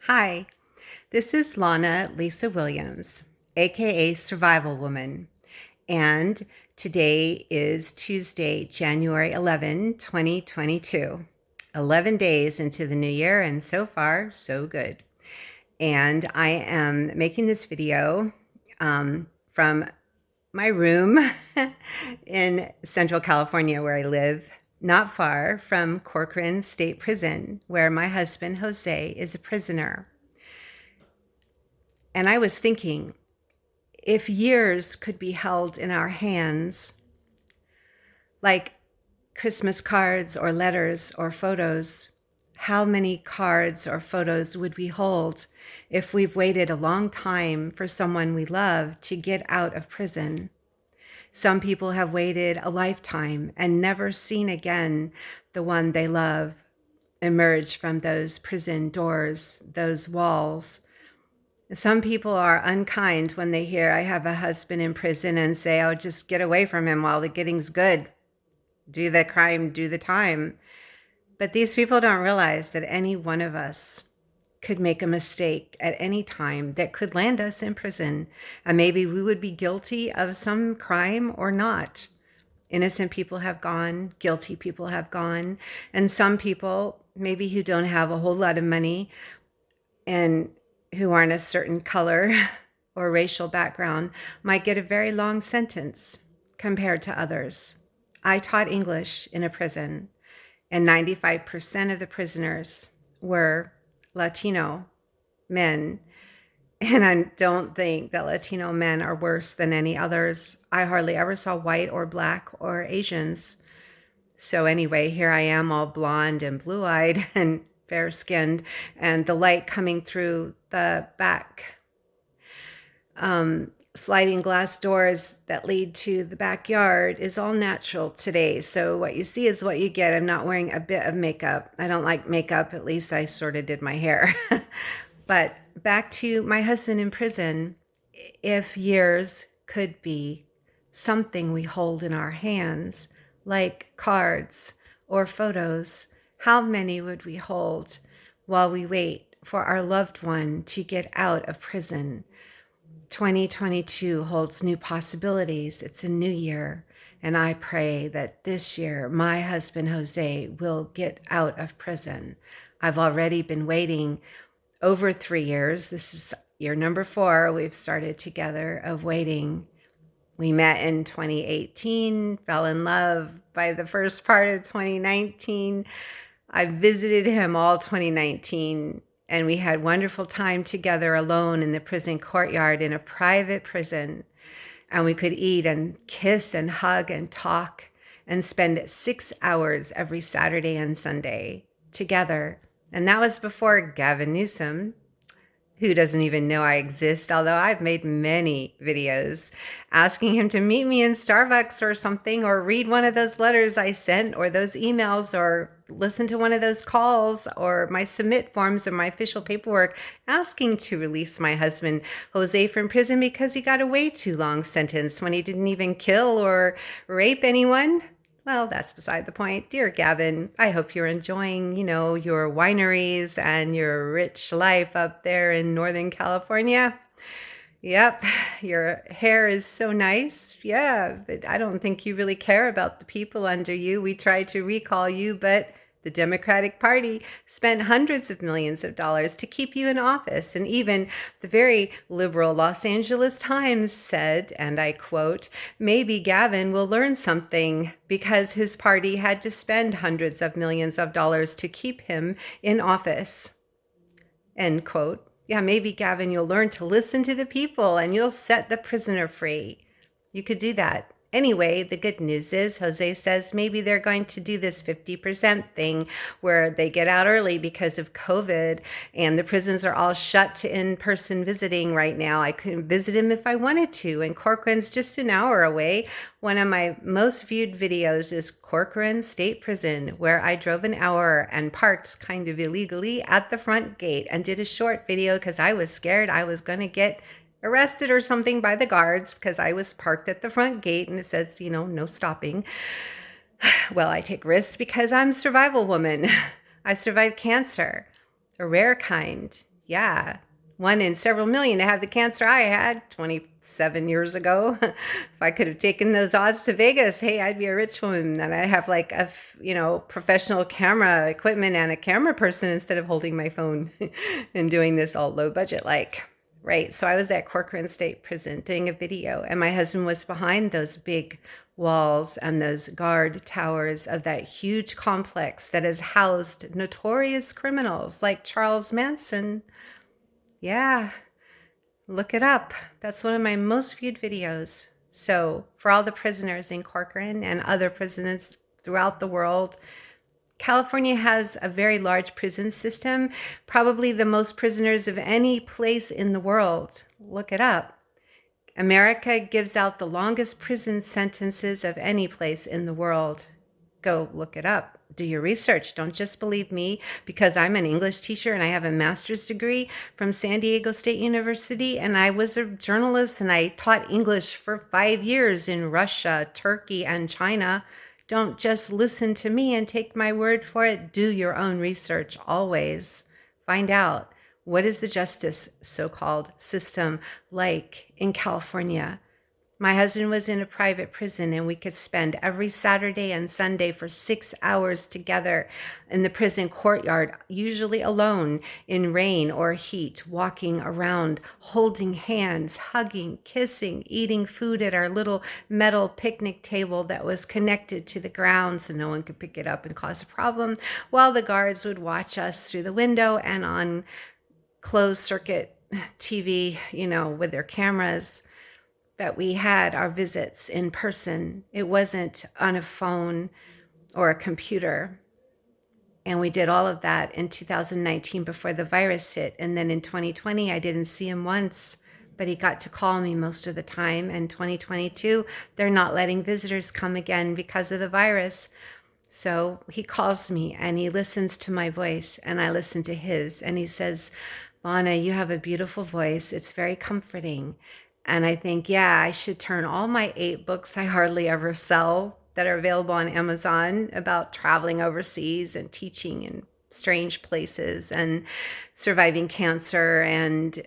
Hi, this is Lana Lisa Williams, aka Survival Woman, and today is Tuesday, January 11, 2022. 11 days into the new year, and so far, so good. And I am making this video from my room in Central California, where I live, not far from Corcoran State Prison, where my husband, Jose, is a prisoner. And I was thinking, if years could be held in our hands, like Christmas cards or letters or photos, how many cards or photos would we hold if we've waited a long time for someone we love to get out of prison? Some people have waited a lifetime and never seen again the one they love emerge from those prison doors, those walls. Some people are unkind when they hear I have a husband in prison and say, oh, just get away from him while the getting's good. Do the crime, do the time. But these people don't realize that any one of us could make a mistake at any time that could land us in prison. And maybe we would be guilty of some crime or not. Innocent people have gone, guilty people have gone. And some people, maybe who don't have a whole lot of money and who aren't a certain color or racial background, might get a very long sentence compared to others. I taught English in a prison, and 95% of the prisoners were Latino men. And I don't think that Latino men are worse than any others. I hardly ever saw white or black or Asians. So anyway, here I am all blonde and blue-eyed and fair-skinned, and the light coming through the back sliding glass doors that lead to the backyard is all natural today. So what you see is what you get. I'm not wearing a bit of makeup. I don't like makeup. At least I sort of did my hair. But back to my husband in prison. If years could be something we hold in our hands, like cards or photos, how many would we hold while we wait for our loved one to get out of prison? 2022 holds new possibilities. It's a new year. And I pray that this year, my husband, Jose, will get out of prison. I've already been waiting over 3 years. This is year number 4. We've started together of waiting. We met in 2018, fell in love by the first part of 2019. I visited him all 2019. And we had wonderful time together alone in the prison courtyard in a private prison. And we could eat and kiss and hug and talk and spend 6 hours every Saturday and Sunday together. And that was before Gavin Newsom, who doesn't even know I exist, although I've made many videos asking him to meet me in Starbucks or something, or read one of those letters I sent, or those emails, or listen to one of those calls, or my submit forms or my official paperwork asking to release my husband, Jose, from prison because he got a way too long sentence when he didn't even kill or rape anyone. Well, that's beside the point. Dear Gavin, I hope you're enjoying, your wineries and your rich life up there in Northern California. Yep, your hair is so nice. Yeah, but I don't think you really care about the people under you. We tried to recall you, but the Democratic Party spent hundreds of millions of dollars to keep you in office. And even the very liberal Los Angeles Times said, and I quote, maybe Gavin will learn something because his party had to spend hundreds of millions of dollars to keep him in office. End quote. Yeah, maybe Gavin, you'll learn to listen to the people and you'll set the prisoner free. You could do that. Anyway, the good news is Jose says maybe they're going to do this 50% thing where they get out early because of COVID and the prisons are all shut to in-person visiting right now. I couldn't visit him if I wanted to, and Corcoran's just an hour away. One of my most viewed videos is Corcoran State Prison, where I drove an hour and parked kind of illegally at the front gate and did a short video because I was scared I was going to get arrested or something by the guards because I was parked at the front gate and it says, no stopping. Well, I take risks because I'm a survival woman. I survived cancer, a rare kind. Yeah. One in several million to have the cancer I had 27 years ago. If I could have taken those odds to Vegas, hey, I'd be a rich woman and I'd have like professional camera equipment and a camera person instead of holding my phone and doing this all low budget like. Right. So I was at Corcoran State Prison doing a video, and my husband was behind those big walls and those guard towers of that huge complex that has housed notorious criminals like Charles Manson. Yeah, look it up. That's one of my most viewed videos. So, for all the prisoners in Corcoran and other prisons throughout the world, California has a very large prison system, probably the most prisoners of any place in the world. Look it up. America gives out the longest prison sentences of any place in the world. Go look it up. Do your research. Don't just believe me because I'm an English teacher and I have a master's degree from San Diego State University, and I was a journalist and I taught English for 5 years in Russia, Turkey, and China. Don't just listen to me and take my word for it. Do your own research always. Find out, what is the justice so-called system like in California? My husband was in a private prison, and we could spend every Saturday and Sunday for 6 hours together in the prison courtyard, usually alone in rain or heat, walking around, holding hands, hugging, kissing, eating food at our little metal picnic table that was connected to the ground so no one could pick it up and cause a problem, while the guards would watch us through the window and on closed circuit TV, with their cameras. That we had our visits in person. It wasn't on a phone or a computer. And we did all of that in 2019 before the virus hit. And then in 2020, I didn't see him once, but he got to call me most of the time. And 2022, they're not letting visitors come again because of the virus. So he calls me and he listens to my voice and I listen to his. And he says, Lana, you have a beautiful voice. It's very comforting. And I think, yeah, I should turn all my 8 books I hardly ever sell that are available on Amazon about traveling overseas and teaching in strange places and surviving cancer and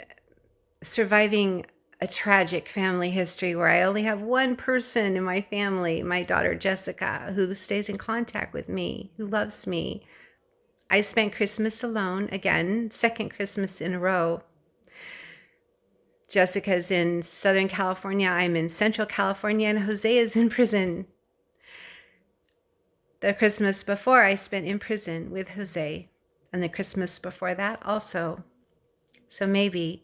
surviving a tragic family history where I only have one person in my family, my daughter Jessica, who stays in contact with me, who loves me. I spent Christmas alone, again, second Christmas in a row. Jessica's in Southern California, I'm in Central California, and Jose is in prison. The Christmas before I spent in prison with Jose, and the Christmas before that also. So maybe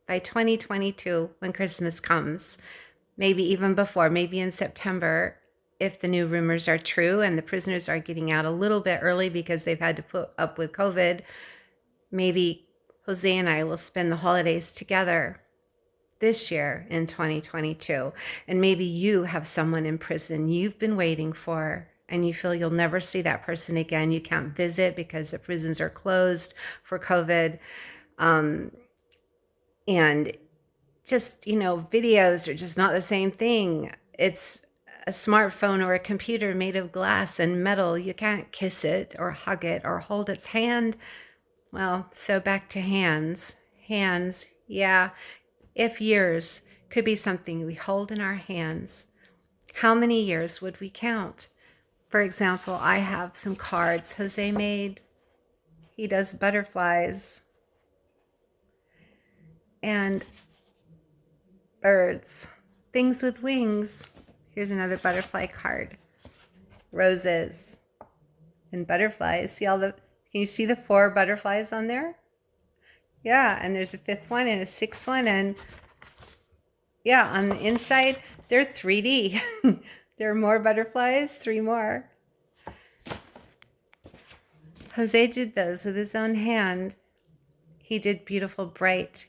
by 2022, when Christmas comes, maybe even before, maybe in September, if the new rumors are true and the prisoners are getting out a little bit early because they've had to put up with COVID, maybe Jose and I will spend the holidays together this year in 2022. And maybe you have someone in prison you've been waiting for and you feel you'll never see that person again. You can't visit because the prisons are closed for COVID. And just, videos are just not the same thing. It's a smartphone or a computer made of glass and metal. You can't kiss it or hug it or hold its hand. Well, so back to hands. Hands, yeah. If years could be something we hold in our hands, how many years would we count? For example, I have some cards Jose made. He does butterflies and birds, things with wings. Here's another butterfly card. Roses and butterflies. Can you see the 4 butterflies on there? Yeah, and there's a 5th one and a 6th one, and yeah, on the inside, they're 3D. There are more butterflies, 3 more. Jose did those with his own hand. He did beautiful, bright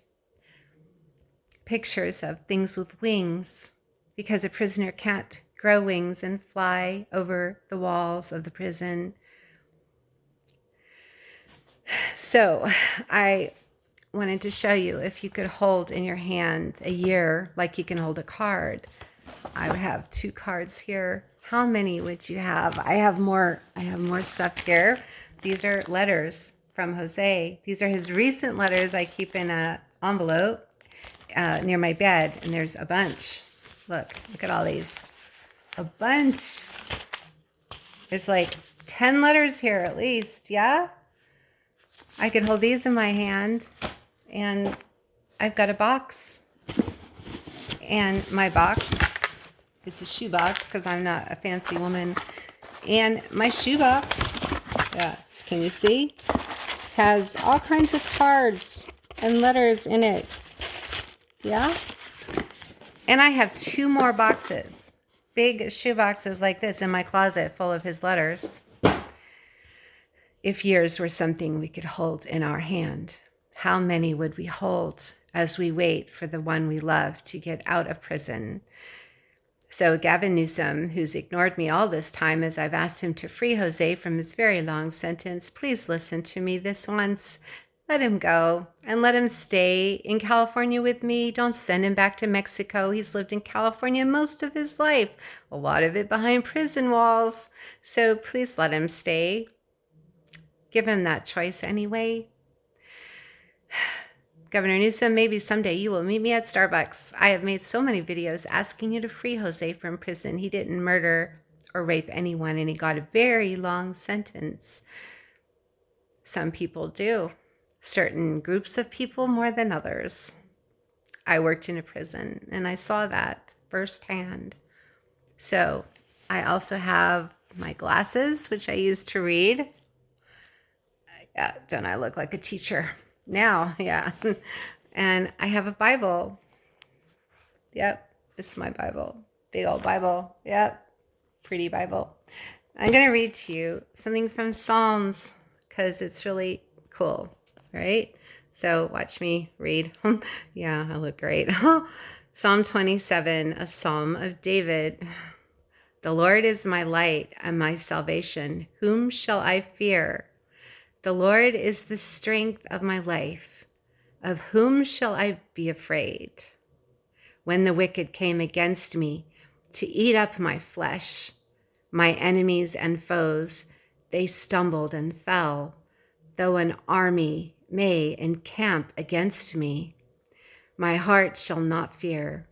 pictures of things with wings because a prisoner can't grow wings and fly over the walls of the prison. So I wanted to show you if you could hold in your hand a year like you can hold a card. I have 2 cards here. How many would you have? I have more stuff here. These are letters from Jose. These are his recent letters I keep in an envelope near my bed, and there's a bunch. Look at all these. A bunch. There's like 10 letters here at least, yeah? I could hold these in my hand, and I've got a box. And my box, it's a shoe box because I'm not a fancy woman. And my shoe box, yeah, can you see? Has all kinds of cards and letters in it. Yeah? And I have 2 more boxes, big shoe boxes like this in my closet full of his letters. If years were something we could hold in our hand, how many would we hold as we wait for the one we love to get out of prison? So Gavin Newsom, who's ignored me all this time as I've asked him to free Jose from his very long sentence, please listen to me this once. Let him go and let him stay in California with me. Don't send him back to Mexico. He's lived in California most of his life, a lot of it behind prison walls. So please let him stay. Give him that choice anyway. Governor Newsom, maybe someday you will meet me at Starbucks. I have made so many videos asking you to free Jose from prison. He didn't murder or rape anyone, and he got a very long sentence. Some people do. Certain groups of people more than others. I worked in a prison, and I saw that firsthand. So I also have my glasses, which I use to read. Yeah, don't I look like a teacher now? Yeah. And I have a Bible. Yep, this is my Bible. Big old Bible. Yep, pretty Bible. I'm going to read to you something from Psalms because it's really cool, right? So watch me read. Yeah, I look great. Psalm 27, a psalm of David. The Lord is my light and my salvation. Whom shall I fear? The Lord is the strength of my life. Of whom shall I be afraid? When the wicked came against me to eat up my flesh, my enemies and foes, they stumbled and fell. Though an army may encamp against me, my heart shall not fear.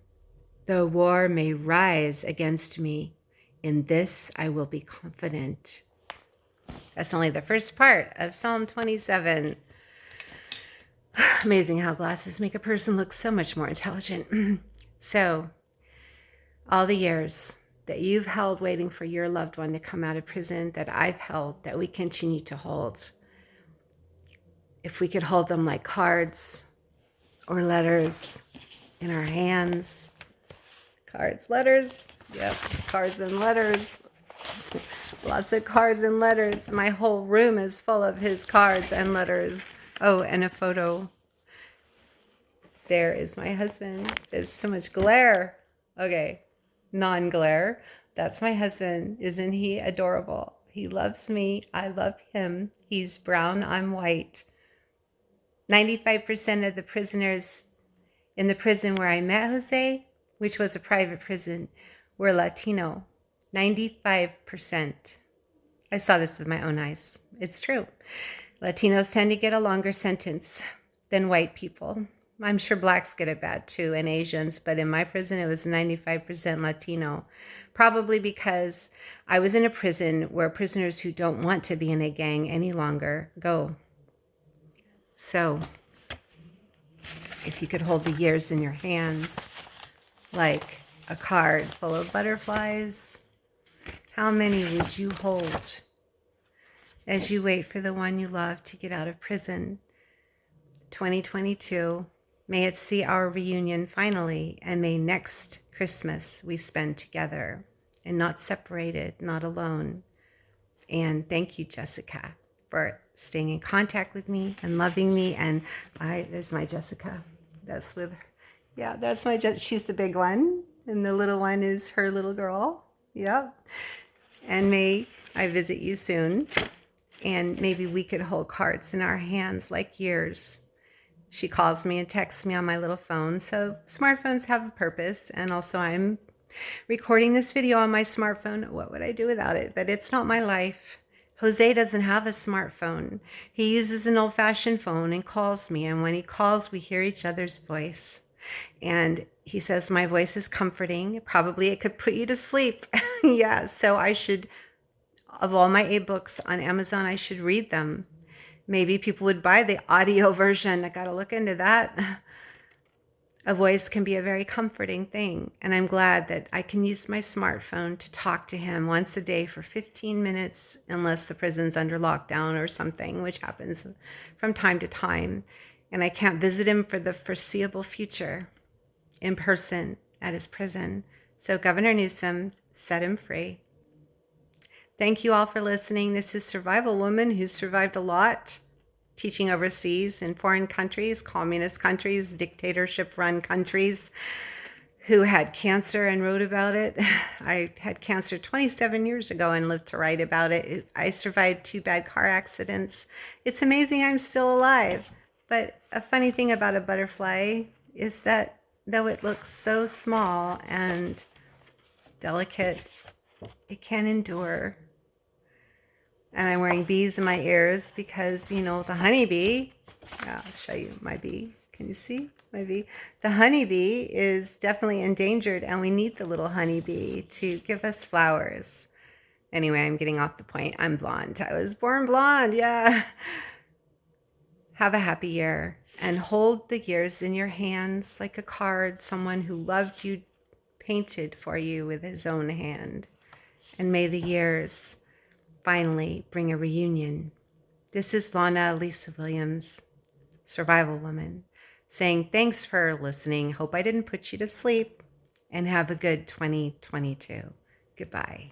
Though war may rise against me, in this I will be confident. That's only the first part of Psalm 27. Amazing how glasses make a person look so much more intelligent. So, all the years that you've held waiting for your loved one to come out of prison, that I've held, that we continue to hold, if we could hold them like cards or letters in our hands. Cards, letters, yep, cards and letters. Lots of cards and letters. My whole room is full of his cards and letters. Oh, and a photo. There is my husband. There's so much glare. Okay, non-glare. That's my husband. Isn't he adorable? He loves me. I love him. He's brown. I'm white. 95% of the prisoners in the prison where I met Jose, which was a private prison, were Latino. 95%. I saw this with my own eyes. It's true. Latinos tend to get a longer sentence than white people. I'm sure blacks get it bad too, and Asians, but in my prison it was 95% Latino. Probably because I was in a prison where prisoners who don't want to be in a gang any longer go. So, if you could hold the years in your hands like a card full of butterflies, how many would you hold as you wait for the one you love to get out of prison? 2022, may it see our reunion finally, and may next Christmas we spend together and not separated, not alone. And thank you, Jessica, for staying in contact with me and loving me. And there's my Jessica. That's with her. Yeah, that's my Jessica. She's the big one, and the little one is her little girl. Yep. And may I visit you soon, and maybe we could hold cards in our hands like years. She calls me and texts me on my little phone. So smartphones have a purpose. And also I'm recording this video on my smartphone. What would I do without it? But it's not my life. Jose doesn't have a smartphone. He uses an old-fashioned phone and calls me, and when he calls, we hear each other's voice. And he says my voice is comforting. Probably it could put you to sleep. Yeah, so I should, of all my ebooks on Amazon, I should read them. Maybe people would buy the audio version. I got to look into that. A voice can be a very comforting thing. And I'm glad that I can use my smartphone to talk to him once a day for 15 minutes, unless the prison's under lockdown or something, which happens from time to time. And I can't visit him for the foreseeable future in person at his prison. So Governor Newsom, set him free. Thank you all for listening. This is Survival Woman who survived a lot, teaching overseas in foreign countries, communist countries, dictatorship-run countries, who had cancer and wrote about it. I had cancer 27 years ago and lived to write about it. I survived 2 bad car accidents. It's amazing I'm still alive. But a funny thing about a butterfly is that though it looks so small and delicate, it can endure. And I'm wearing bees in my ears because, you know, the honeybee, yeah, I'll show you my bee. Can you see my bee? The honeybee is definitely endangered, and we need the little honeybee to give us flowers. Anyway, I'm getting off the point. I'm blonde. I was born blonde, yeah. Have a happy year, and hold the years in your hands like a card someone who loved you painted for you with his own hand. And may the years finally bring a reunion. This is Lana Lisa Williams, Survival Woman, saying thanks for listening. Hope I didn't put you to sleep, and have a good 2022. Goodbye.